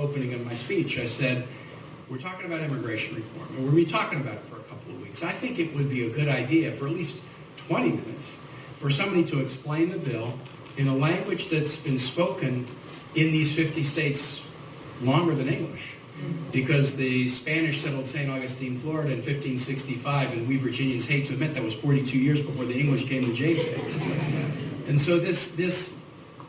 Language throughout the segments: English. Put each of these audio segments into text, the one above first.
opening of my speech. I said, we're talking about immigration reform, and we'll be talking about it for a couple of weeks. I think it would be a good idea for at least 20 minutes for somebody to explain the bill in a language that's been spoken in these 50 states longer than English. Because the Spanish settled St. Augustine, Florida in 1565, and we Virginians hate to admit that was 42 years before the English came to Jamestown. And so this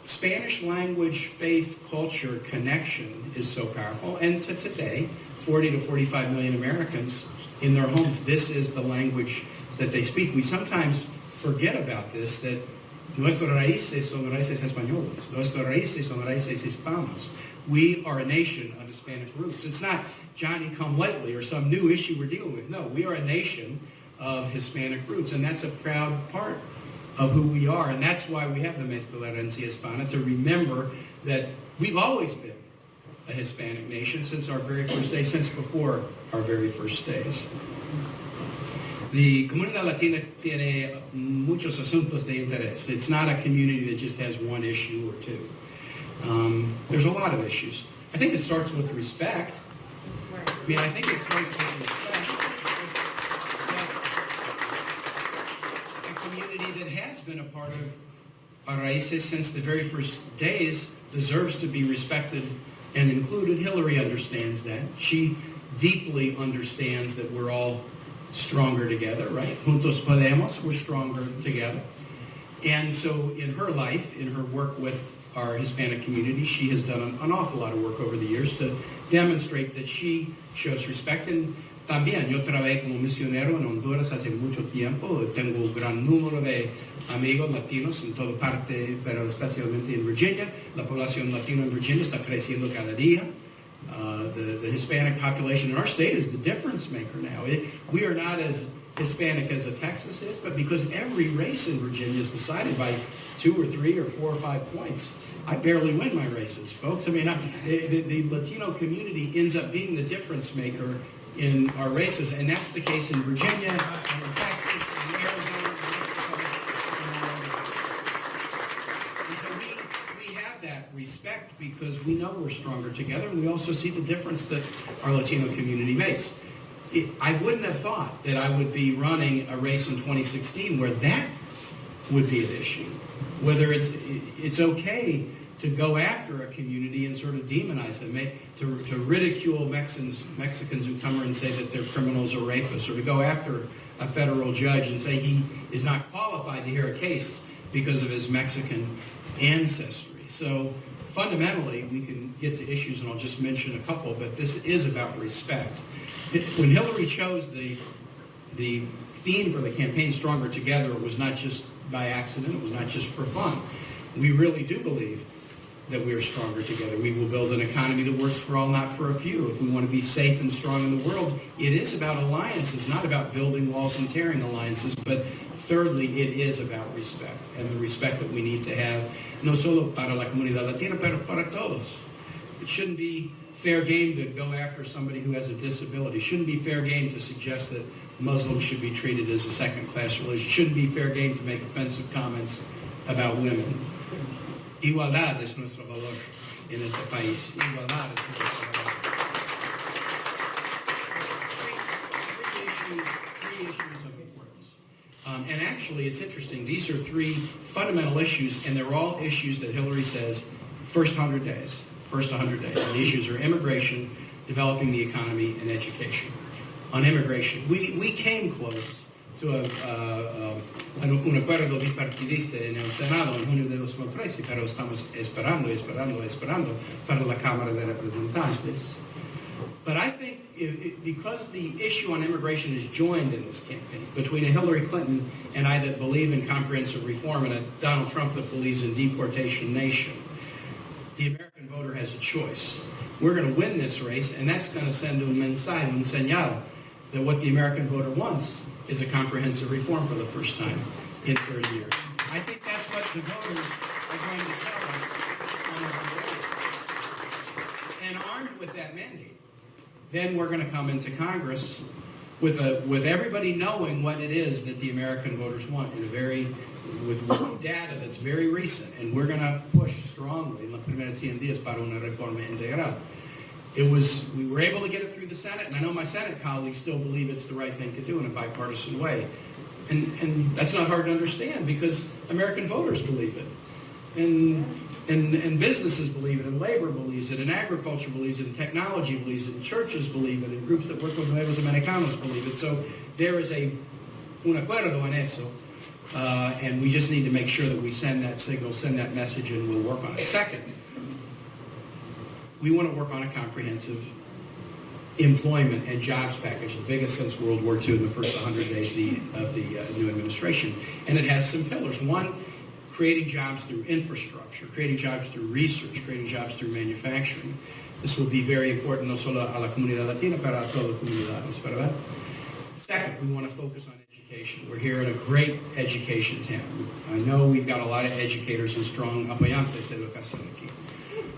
Spanish language, faith, culture connection is so powerful. And to today, 40 to 45 million Americans in their homes, this is the language that they speak. We sometimes forget about this, that nuestras raíces son raíces españolas, nuestras raíces son raíces hispanos. We are a nation of Hispanic roots. It's not Johnny come lately or some new issue we're dealing with. No, we are a nation of Hispanic roots, and that's a proud part of who we are. And that's why we have the Mes de la Herencia Hispana, to remember that we've always been a Hispanic nation since our very first days, since before our very first days. The Comunidad Latina tiene muchos asuntos de interés. It's not a community that just has one issue or two. There's a lot of issues. I think it starts with respect. I mean, I think it starts with respect. A community that has been a part of our raíces since the very first days deserves to be respected and included. Hillary understands that. She deeply understands that we're all stronger together, right? Juntos podemos, we're stronger together. And so in her life, in her work with our Hispanic community, she has done an awful lot of work over the years to demonstrate that she shows respect. And también, yo trabajé como misionero en Honduras hace mucho tiempo. Tengo un gran número de amigos latinos en toda parte, pero especialmente en Virginia. La población latina en Virginia está creciendo cada día. The Hispanic population in our state is the difference maker now. We are not as Hispanic as a Texas is, but because every race in Virginia is decided by 2 or 3 or 4 or 5 points. I barely win my races, folks. I mean, the Latino community ends up being the difference maker in our races, and that's the case in Virginia, and in Texas, and Arizona, and so we have that respect because we know we're stronger together, and we also see the difference that our Latino community makes. I wouldn't have thought that I would be running a race in 2016 where that would be an issue. Whether it's okay to go after a community and sort of demonize them, to ridicule Mexicans who come here and say that they're criminals or rapists, or to go after a federal judge and say he is not qualified to hear a case because of his Mexican ancestry. So fundamentally, we can get to issues, and I'll just mention a couple, but this is about respect. When Hillary chose the theme for the campaign, Stronger Together, it was not just by accident, it was not just for fun. We really do believe that we are stronger together. We will build an economy that works for all, not for a few. If we want to be safe and strong in the world, it is about alliances, not about building walls and tearing alliances, but thirdly, it is about respect, and the respect that we need to have, no solo para la comunidad latina, pero para todos. It shouldn't be fair game to go after somebody who has a disability. It shouldn't be fair game to suggest that Muslims should be treated as a second-class religion. It shouldn't be fair game to make offensive comments about women. Igualdad es nuestro valor en este país. Igualdad es nuestro valor. Three issues of importance. And actually, it's interesting. These are 3 fundamental issues, and they're all issues that Hillary says first 100 days. First 100 days. And the issues are immigration, developing the economy, and education. On immigration, we came close to un acuerdo bipartidista en el Senado en junio de 2013, pero estamos esperando para la Cámara de Representantes. But I think because the issue on immigration is joined in this campaign between a Hillary Clinton and I that believe in comprehensive reform and a Donald Trump that believes in deportation nation, the American voter has a choice. We're going to win this race, and that's going to send un mensaje, un señal, that what the American voter wants is a comprehensive reform for the first time in 30 years. I think that's what the voters are going to tell us. And armed with that mandate, then we're going to come into Congress with everybody knowing what it is that the American voters want with data that's very recent, and we're going to push strongly en los primeros 100 días para una reforma integral. We were able to get it through the Senate, and I know my Senate colleagues still believe it's the right thing to do in a bipartisan way. And that's not hard to understand because American voters believe it. And businesses believe it, and labor believes it, and agriculture believes it, and technology believes it, and churches believe it, and groups that work with Nuevos Americanos believe it. So there is un acuerdo en eso, and we just need to make sure that we send that signal, send that message, and we'll work on it. Second, we want to work on a comprehensive employment and jobs package, the biggest since World War II in the first 100 days of the new administration. And it has some pillars. One, creating jobs through infrastructure, creating jobs through research, creating jobs through manufacturing. This will be very important, no solo a la comunidad latina, pero a toda la comunidad, ¿verdad? Second, we want to focus on education. We're here in a great education town. I know we've got a lot of educators and strong apoyantes de educación aquí.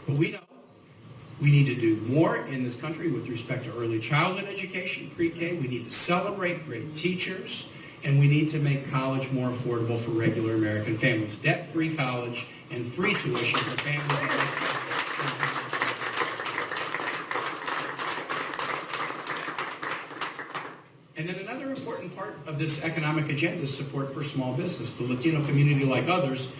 But we know we need to do more in this country with respect to early childhood education, pre-K. We need to celebrate great teachers, and we need to make college more affordable for regular American families. Debt-free college and free tuition for families. And then another important part of this economic agenda is support for small business. The Latino community, like others,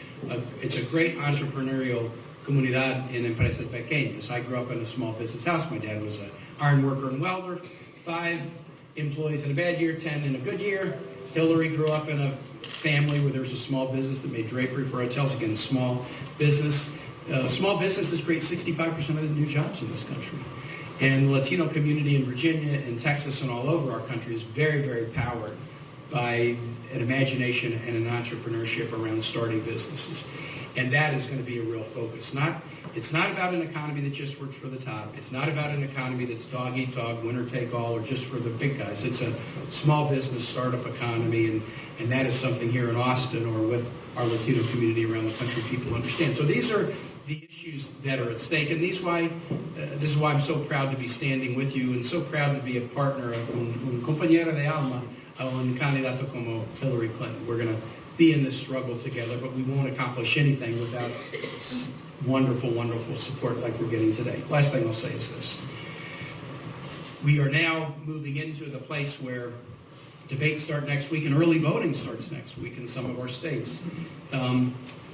it's a great entrepreneurial comunidad in empresas pequeñas. I grew up in a small business house. My dad was an iron worker and welder. 5 employees in a bad year, 10 in a good year. Hillary grew up in a family where there was a small business that made drapery for hotels. Again, small business. Small businesses create 65% of the new jobs in this country. And the Latino community in Virginia and Texas and all over our country is very, very powered by an imagination and an entrepreneurship around starting businesses. And that is going to be a real focus. It's not about an economy that just works for the top. It's not about an economy that's dog eat dog, winner take all, or just for the big guys. It's a small business startup economy, and that is something here in Austin or with our Latino community around the country people understand. So these are the issues that are at stake, and this is why I'm so proud to be standing with you and so proud to be a partner of un compañero de alma, un candidato como Hillary Clinton. We're going to be in this struggle together, but we won't accomplish anything without wonderful, wonderful support like we're getting today. Last thing I'll say is this. We are now moving into the place where debates start next week and early voting starts next week in some of our states.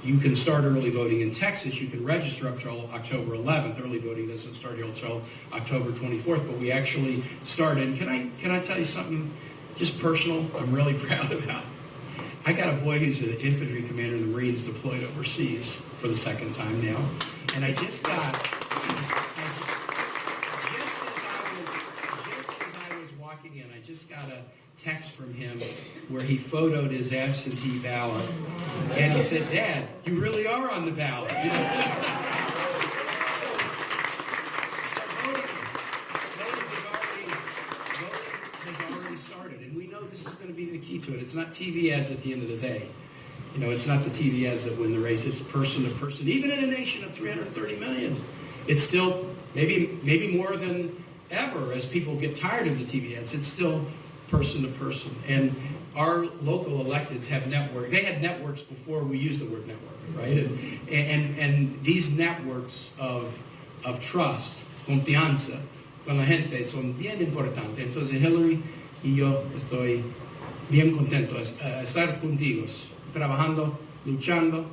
You can start early voting in Texas. You can register up till October 11th. Early voting doesn't start until October 24th, but we actually started. Can I tell you something just personal I'm really proud about? I got a boy who's an infantry commander in the Marines deployed overseas for the second time now. And I just got, just as I was walking in, I just got a text from him where he photoed his absentee ballot. And he said, "Dad, you really are on the ballot." You know? This is going to be the key to it. It's not TV ads at the end of the day. You know, it's not the TV ads that win the race. It's person to person. Even in a nation of 330 million, it's still maybe more than ever as people get tired of the TV ads. It's still person to person. And our local electeds have networks. They had networks before we used the word network, right? And these networks of trust, confianza, con la gente son bien importantes. Entonces, Hillary y yo estoy bien contento de estar contigo, trabajando, luchando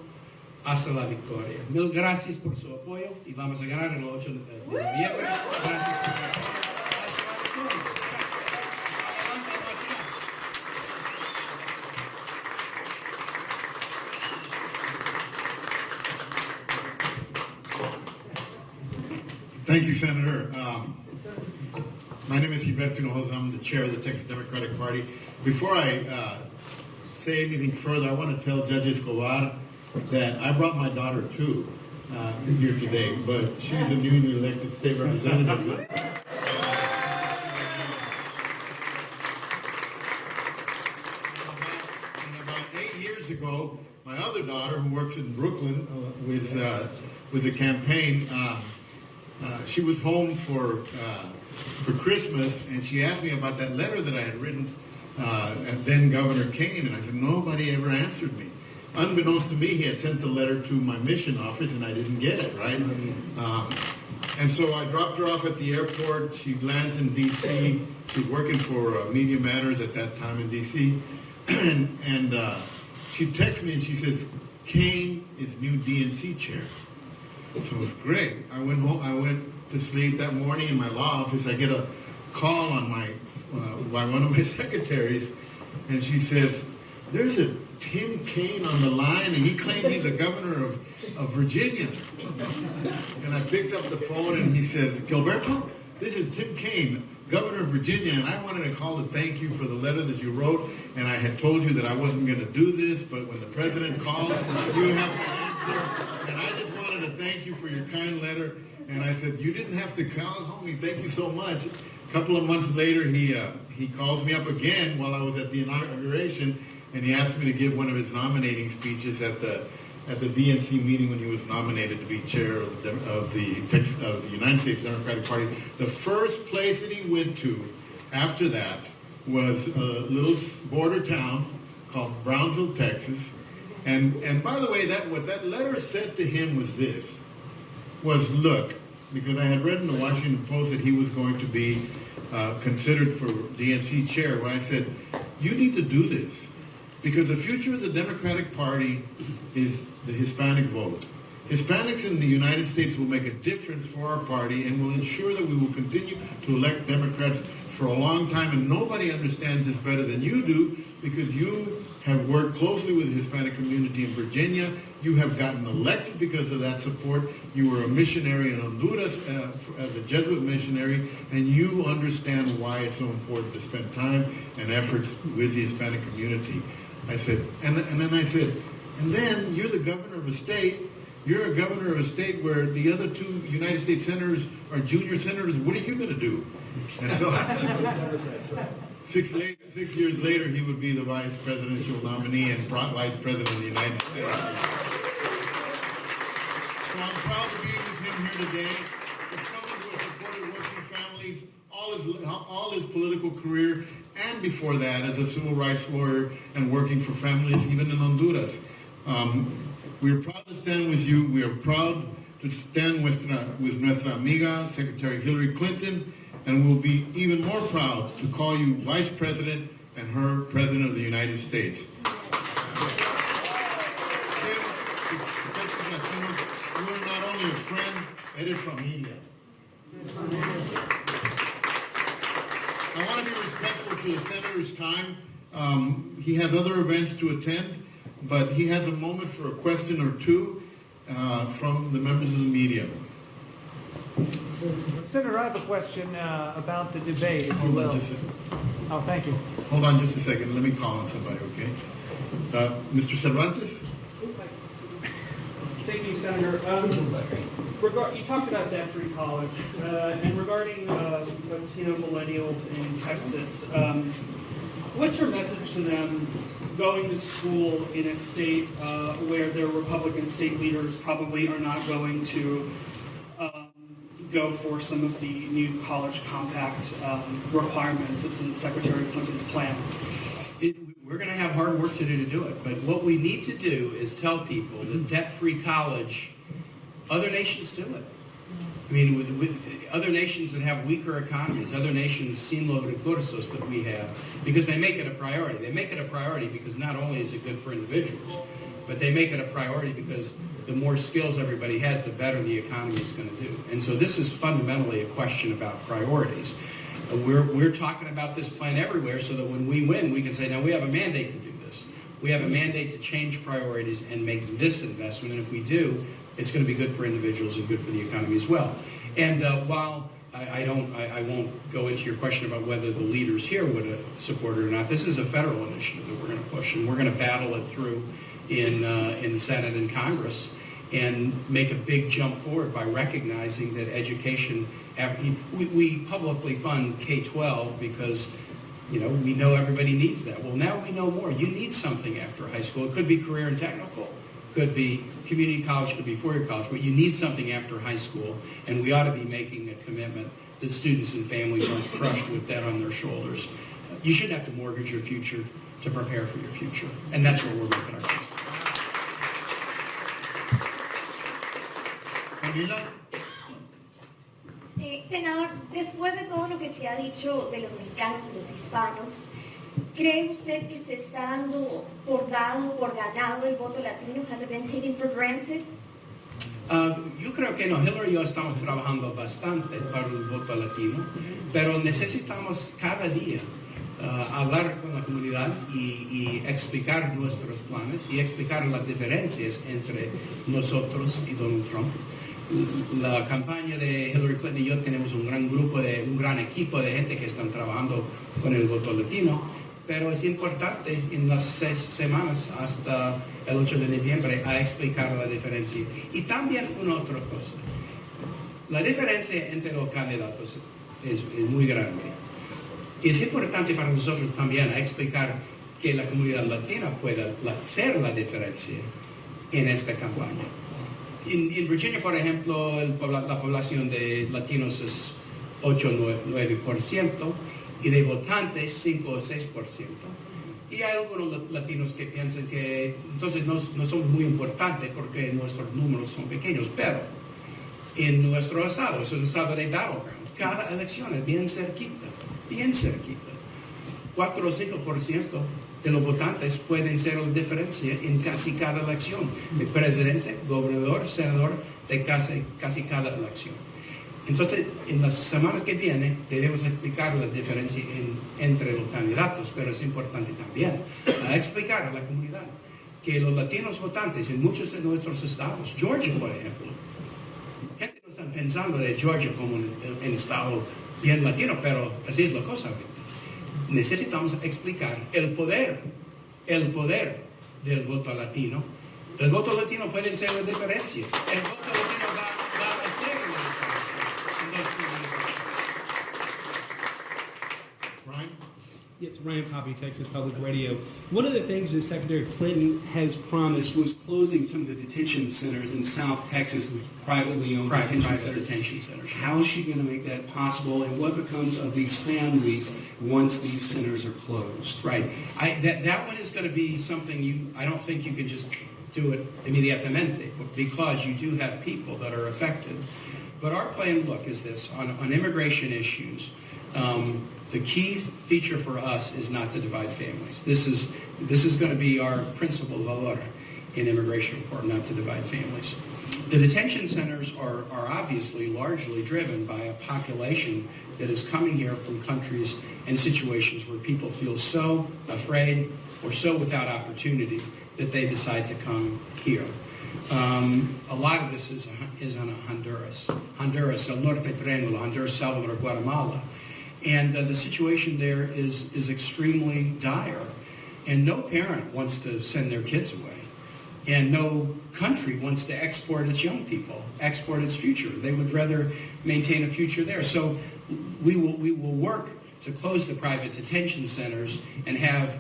hasta la victoria. Mil gracias por su apoyo y vamos a ganar el 8 de noviembre. Gracias. Thank you, Senator. My name is Gilberto Hinojosa. I'm the chair of the Texas Democratic Party. Before I say anything further, I want to tell Judge Escobar that I brought my daughter too here today, but she's a newly elected state representative. And about 8 years ago, my other daughter, who works in Brooklyn with the campaign, she was home for Christmas, and she asked me about that letter that I had written at then Governor Kaine, and I said, nobody ever answered me. Unbeknownst to me, he had sent the letter to my mission office, and I didn't get it, right? And so I dropped her off at the airport. She lands in D.C. She's working for Media Matters at that time in D.C. and she texts me and she says, Kaine is new DNC chair. So it was great. I went home. I went to sleep that morning in my law office. I get a call on my by one of my secretaries, and she says, "There's a Tim Kaine on the line, and he claimed he's the governor of Virginia." And I picked up the phone, and he said, "Gilberto, this is Tim Kaine, governor of Virginia, and I wanted to call to thank you for the letter that you wrote, and I had told you that I wasn't going to do this, but when the president calls, you have to answer, and I just wanted to thank you for your kind letter." And I said, "You didn't have to call me, thank you so much." A couple of months later, he calls me up again while I was at the inauguration, and he asked me to give one of his nominating speeches at the DNC meeting when he was nominated to be chair of the United States Democratic Party. The first place that he went to after that was a little border town called Brownsville, Texas. And by the way, what that letter said to him was this, look, because I had read in the Washington Post that he was going to be considered for DNC chair, when I said, you need to do this, because the future of the Democratic Party is the Hispanic vote. Hispanics in the United States will make a difference for our party and will ensure that we will continue to elect Democrats for a long time, and nobody understands this better than you do, because you have worked closely with the Hispanic community in Virginia. You have gotten elected because of that support. You were a missionary in Honduras as a Jesuit missionary, and you understand why it's so important to spend time and efforts with the Hispanic community. I said, and then I said, and then you're the governor of a state. You're a governor of a state where the other two United States senators are junior senators. What are you going to do? And so 6 years later, he would be the vice presidential nominee and vice president of the United States. So I'm proud to be with him here today. As someone who has supported working families all his political career, and before that as a civil rights lawyer and working for families even in Honduras. We are proud to stand with you. We are proud to stand with nuestra amiga, Secretary Hillary Clinton, and we'll be even more proud to call you Vice President and her President of the United States. You are not only a friend, eres familia. I want to be respectful to the senator's time. He has other events to attend, but he has a moment for a question or two from the members of the media. Senator, I have a question about the debate, if you will. Oh, thank you. Hold on just a second. Let me call on somebody, okay? Mr. Cervantes? Thank you, Senator. You talked about debt-free college, and regarding Latino millennials in Texas, what's your message to them going to school in a state where their Republican state leaders probably are not going to go for some of the new college compact requirements that's in Secretary Clinton's plan? We're going to have hard work to do it, but what we need to do is tell people that debt-free college, other nations do it. I mean, with other nations that have weaker economies, other nations sin los recursos that we have, because they make it a priority. They make it a priority because not only is it good for individuals, but they make it a priority because the more skills everybody has, the better the economy is going to do. And so this is fundamentally a question about priorities. We're talking about this plan everywhere so that when we win, we can say, now we have a mandate to do this. We have a mandate to change priorities and make this investment, and if we do, it's going to be good for individuals and good for the economy as well. And while I won't go into your question about whether the leaders here would support it or not, this is a federal initiative that we're going to push, and we're going to battle it through in the Senate and Congress and make a big jump forward by recognizing that education, we publicly fund K-12 because we know everybody needs that. Well, now we know more. You need something after high school. It could be career and technical, could be community college, could be four-year college, but you need something after high school, and we ought to be making a commitment that students and families aren't crushed with debt on their shoulders. You shouldn't have to mortgage your future to prepare for your future, and that's where we're making our case. Camila? Senador, después de todo lo que se ha dicho de los mexicanos y los hispanos, ¿cree usted que se está dando por dado, por ganado el voto latino? Has it been taken for granted? Yo creo que no, Hillary y yo estamos trabajando bastante para el voto latino, pero necesitamos cada día hablar con la comunidad y explicar nuestros planes y explicar las diferencias entre nosotros y Donald Trump. La campaña de Hillary Clinton y yo tenemos un gran grupo, un gran equipo de gente que están trabajando con el voto latino, pero es importante en las 6 semanas hasta el 8 de noviembre a explicar la diferencia. Y también una otra cosa, la diferencia entre los candidatos es muy grande. Y es importante para nosotros también a explicar que la comunidad latina pueda hacer la diferencia en esta campaña. En Virginia, por ejemplo, la población de latinos es 8 o 9% y de votantes 5 o 6%. Y hay algunos latinos que piensan que entonces no son muy importantes porque nuestros números son pequeños, pero en nuestro estado, es un estado de battleground, cada elección es bien cerquita. 4 o 5% de los votantes pueden ser la diferencia en casi cada elección, de presidente, gobernador, senador, de casi cada elección. Entonces, en las semanas que vienen, debemos explicar la diferencia entre los candidatos, pero es importante también explicar a la comunidad que los latinos votantes en muchos de nuestros estados, Georgia, por ejemplo, gente no está pensando de Georgia como un estado bien latino, pero así es la cosa. Necesitamos explicar el poder del voto latino. El voto latino puede ser la diferencia. El voto latino va a ser la diferencia. Ryan? Yes, Ryan Poppy, Texas Public Radio. One of the things that Secretary Clinton has promised was closing some of the detention centers in South Texas, privately owned detention centers. How is she going to make that possible, and what becomes of these families once these centers are closed? Right. That one is going to be something I don't think you can just do it inmediatamente, because you do have people that are affected. But our plan, look, is this. On immigration issues, the key feature for us is not to divide families. This is going to be our principal valor in immigration reform, not to divide families. The detention centers are obviously largely driven by a population that is coming here from countries and situations where people feel so afraid or so without opportunity that they decide to come here. A lot of this is on Honduras, El Norte Triángulo, Honduras, Salvador, Guatemala. And the situation there is extremely dire. And no parent wants to send their kids away. And no country wants to export its young people, export its future. They would rather maintain a future there. So we will work to close the private detention centers and have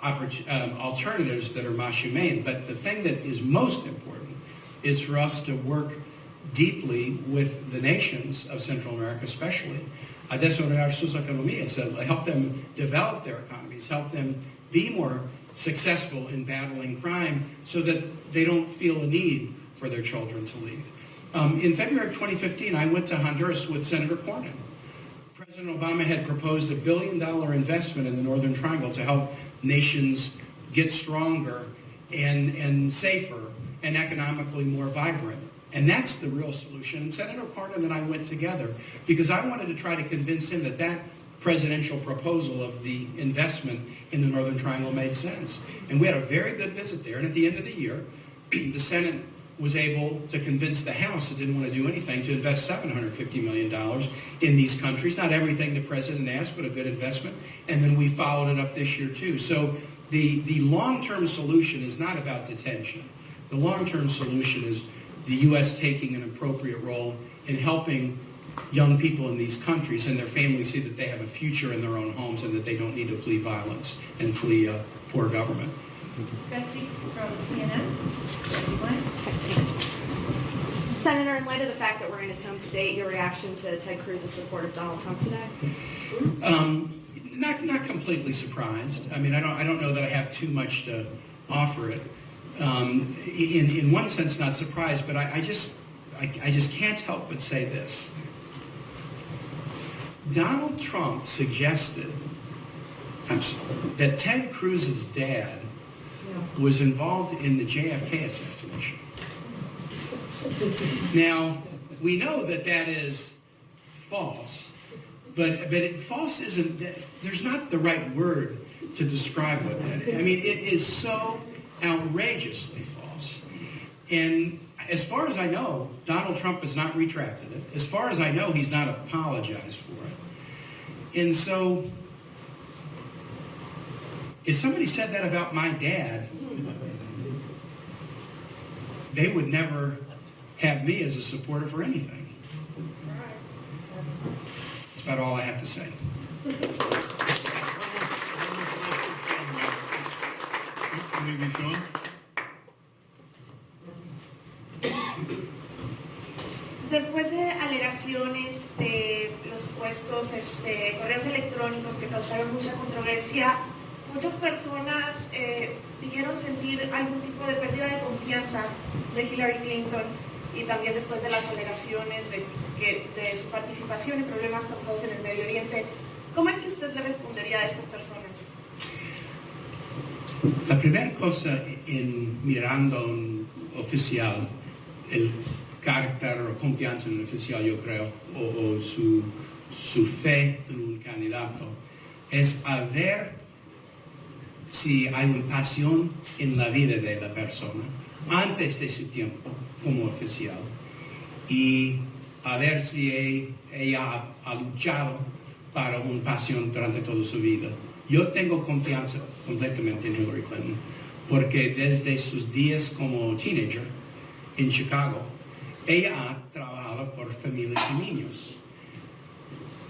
alternatives that are más humane. But the thing that is most important is for us to work deeply with the nations of Central America, especially, a desarrollar sus economías, help them develop their economies, help them be more successful in battling crime so that they don't feel a need for their children to leave. In February of 2015, I went to Honduras with Senator Cornyn. President Obama had proposed $1 billion investment in the Northern Triangle to help nations get stronger and safer and economically more vibrant. And that's the real solution. And Senator Cornyn and I went together because I wanted to try to convince him that presidential proposal of the investment in the Northern Triangle made sense. And we had a very good visit there. And at the end of the year, the Senate was able to convince the House that didn't want to do anything to invest $750 million in these countries. Not everything the president asked, but a good investment. And then we followed it up this year too. So the long-term solution is not about detention. The long-term solution is the U.S. taking an appropriate role in helping young people in these countries and their families see that they have a future in their own homes and that they don't need to flee violence and flee poor government. Betsy from CNN. Betsy Blanks. Senator, in light of the fact that we're in his home state, your reaction to Ted Cruz's support of Donald Trump today? Not completely surprised. I mean, I don't know that I have too much to offer it. In one sense, not surprised, but I just can't help but say this. Donald Trump suggested that Ted Cruz's dad was involved in the JFK assassination. Now, we know that that is false, but false isn't, there's not the right word to describe what that is. I mean, it is so outrageously false. And as far as I know, Donald Trump has not retracted it. As far as I know, he's not apologized for it. And so, if somebody said that about my dad, they would never have me as a supporter for anything. That's about all I have to say. Maybe Sean? Después de alegaciones de los supuestos correos electrónicos que causaron mucha controversia, muchas personas dijeron sentir algún tipo de pérdida de confianza de Hillary Clinton y también después de las alegaciones de su participación en problemas causados en el Medio Oriente. ¿Cómo es que usted le respondería a estas personas? La primera cosa en mirando a un oficial, el carácter o confianza en un oficial, yo creo, o su fe en un candidato, es a ver si hay una pasión en la vida de la persona antes de su tiempo como oficial y a ver si ella ha luchado para una pasión durante toda su vida. Yo tengo confianza completamente en Hillary Clinton porque desde sus días como teenager en Chicago, ella ha trabajado por familias y niños,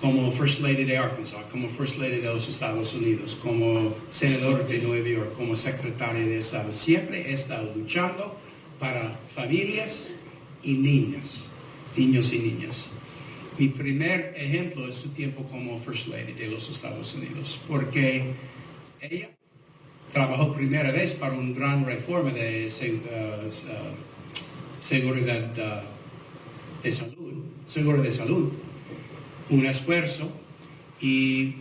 como First Lady de Arkansas, como First Lady de los Estados Unidos, como senador de Nueva York, como secretaria de Estado. Siempre he estado luchando para familias y niños y niñas. Mi primer ejemplo es su tiempo como First Lady de los Estados Unidos, porque ella trabajó primera vez para una gran reforma de seguridad de salud, seguro de salud, un esfuerzo y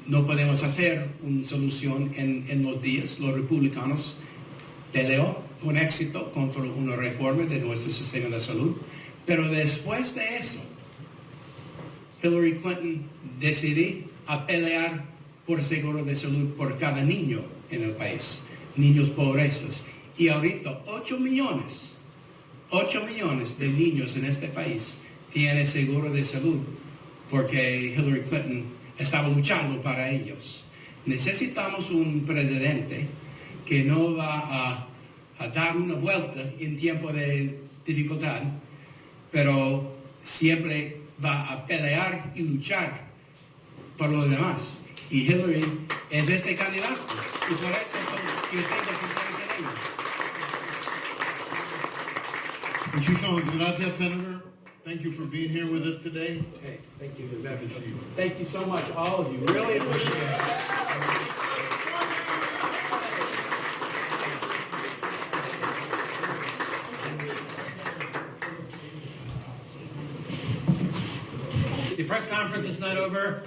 no podemos hacer una solución en los días. Los republicanos peleó con éxito contra una reforma de nuestro sistema de salud, pero después de eso, Hillary Clinton decidió a pelear por seguro de salud por cada niño en el país, niños pobres. Y ahorita 8 millones de niños en este país tienen seguro de salud porque Hillary Clinton estaba luchando para ellos. Necesitamos un presidente que no va a dar una vuelta en tiempo de dificultad, pero siempre va a pelear y luchar por los demás. Y Hillary es este candidato. Y por eso yo tengo que estar en él. Muchísimas gracias, Senator. Thank you for being here with us today. Okay, thank you. Thank you so much, all of you. Really appreciate it. The press conference is not over.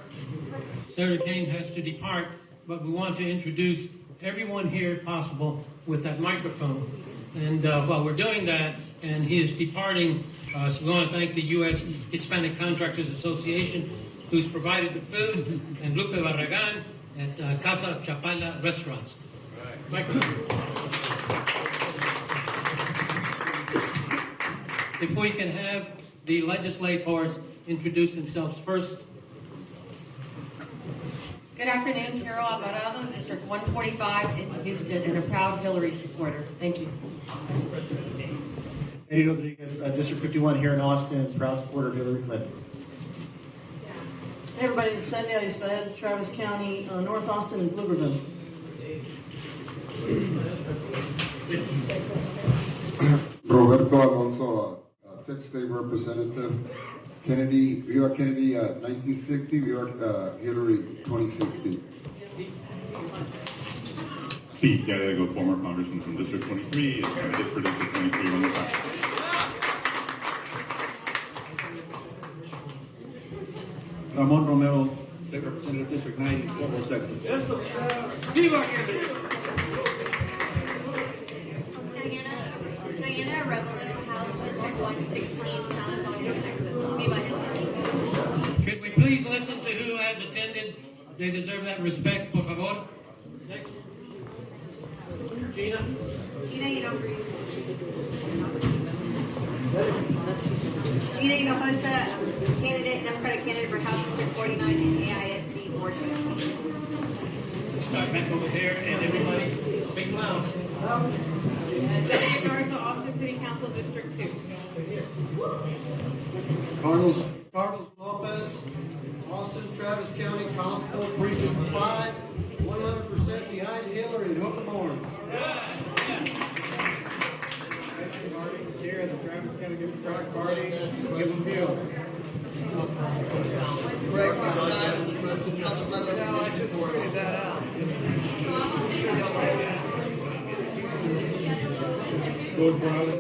Senator Kaine has to depart, but we want to introduce everyone here if possible with that microphone. And while we're doing that, and he is departing, so we want to thank the U.S. Hispanic Contractors Association, who's provided the food, and Lupe Barragan at Casa Chapala Restaurants. Microphone. If we can have the legislators introduce themselves first. Good afternoon, Carol Alvarado, District 145 in Houston, and a proud Hillary supporter. Thank you. Eddie Rodriguez, District 51 here in Austin, proud supporter of Hillary Clinton. Hey everybody, it's Sunday Isbad, Travis County, North Austin, and Pflugerville. Roberto Alonso, Texas State Representative, Kennedy, Viva Kennedy 1960, Viva Hillary 2016. Steve Gallego, former Congressman from District 23, is candidate for District 23 one more time. Ramon Romero, State Representative, District 9, Fort Worth, Texas. Viva Kennedy! Diana Revelino, House District 116, San Antonio, Texas. Viva Hillary. Could we please listen to who has attended? They deserve that respect, por favor. Next. Gina. Gina Hinojosa, candidate, Democratic candidate for House District 49 in AISD Board Trustee. Back over there, and everybody, big loud. Deputy Garza, Austin City Council, District 2. Carlos Lopez, Austin Travis County Constable, Precinct 5, 100% behind Hillary and Hook 'em horns. Chair of the Travis County Democratic Party, give them deal. Greg Masad, Councilmember from District 4. That out. George Morales,